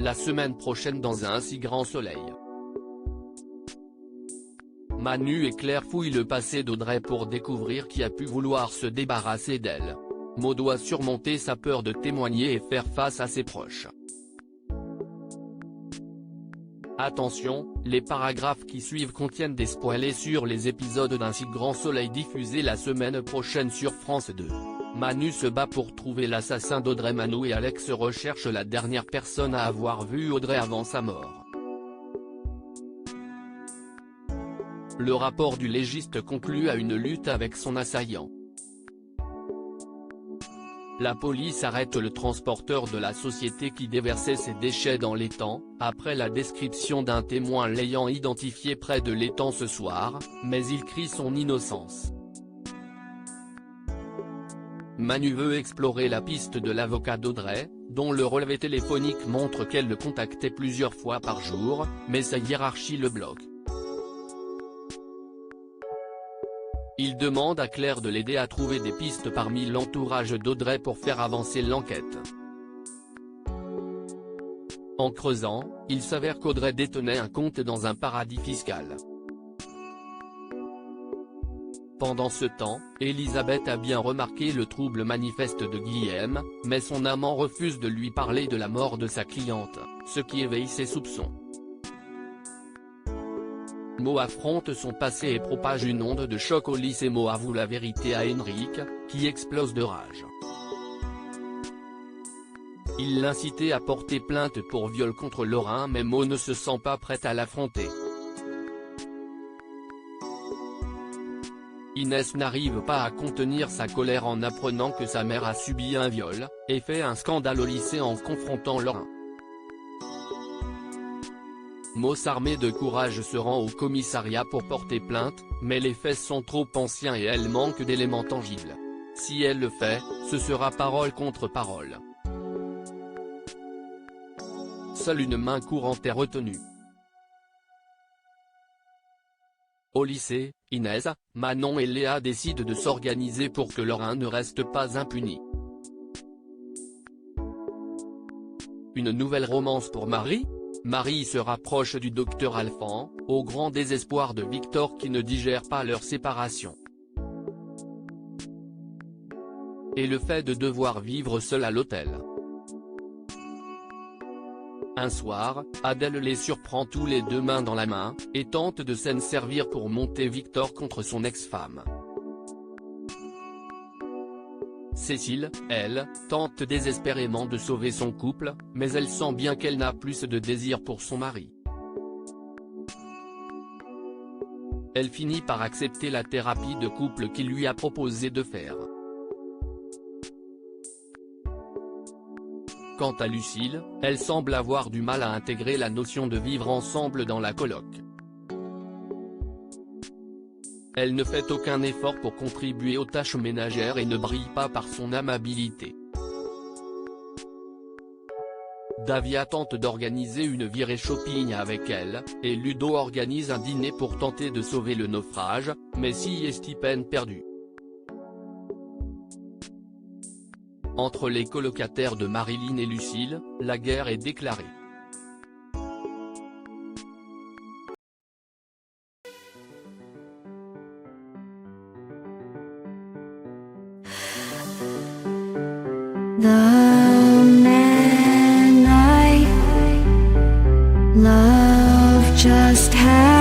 la semaine prochaine dans un si grand soleil. Manu et Claire fouillent le passé d'Audrey pour découvrir qui a pu vouloir se débarrasser d'elle. Mo doit surmonter sa peur de témoigner et faire face à ses proches. Attention, les paragraphes qui suivent contiennent des spoilers sur les épisodes d'Un si grand soleil diffusés la semaine prochaine sur France 2. Manu se bat pour trouver l'assassin d'Audrey. Manu et Alex recherchent la dernière personne à avoir vu Audrey avant sa mort. Le rapport du légiste conclut à une lutte avec son assaillant. La police arrête le transporteur de la société qui déversait ses déchets dans l'étang, après la description d'un témoin l'ayant identifié près de l'étang ce soir, mais il crie son innocence. Manu veut explorer la piste de l'avocat d'Audrey, dont le relevé téléphonique montre qu'elle le contactait plusieurs fois par jour, mais sa hiérarchie le bloque. Il demande à Claire de l'aider à trouver des pistes parmi l'entourage d'Audrey pour faire avancer l'enquête. En creusant, il s'avère qu'Audrey détenait un compte dans un paradis fiscal. Pendant ce temps, Elisabeth a bien remarqué le trouble manifeste de Guillaume, mais son amant refuse de lui parler de la mort de sa cliente, ce qui éveille ses soupçons. Mo affronte son passé et propage une onde de choc au lycée. Mo avoue la vérité à Henrik, qui explose de rage. Il l'incitait à porter plainte pour viol contre Laurin, mais Mo ne se sent pas prête à l'affronter. Inès n'arrive pas à contenir sa colère en apprenant que sa mère a subi un viol, et fait un scandale au lycée en confrontant Laurin. Mo s'armé de courage se rend au commissariat pour porter plainte, mais les faits sont trop anciens et elle manque d'éléments tangibles. Si elle le fait, ce sera parole contre parole. Seule une main courante est retenue. Au lycée, Inès, Manon et Léa décident de s'organiser pour que Laurin ne reste pas impuni. Une nouvelle romance pour Marie ? Marie se rapproche du docteur Alphand, au grand désespoir de Victor qui ne digère pas leur séparation. Et le fait de devoir vivre seul à l'hôtel. Un soir, Adèle les surprend tous les deux main dans la main, et tente de s'en servir pour monter Victor contre son ex-femme. Cécile, elle, tente désespérément de sauver son couple, mais elle sent bien qu'elle n'a plus de désir pour son mari. Elle finit par accepter la thérapie de couple qu'il lui a proposé de faire. Quant à Lucille, elle semble avoir du mal à intégrer la notion de vivre ensemble dans la coloc. Elle ne fait aucun effort pour contribuer aux tâches ménagères et ne brille pas par son amabilité. Davia tente d'organiser une virée shopping avec elle, et Ludo organise un dîner pour tenter de sauver le naufrage, mais si est peine perdue. Entre les colocataires de Marilyn et Lucille, la guerre est déclarée. The man I love just had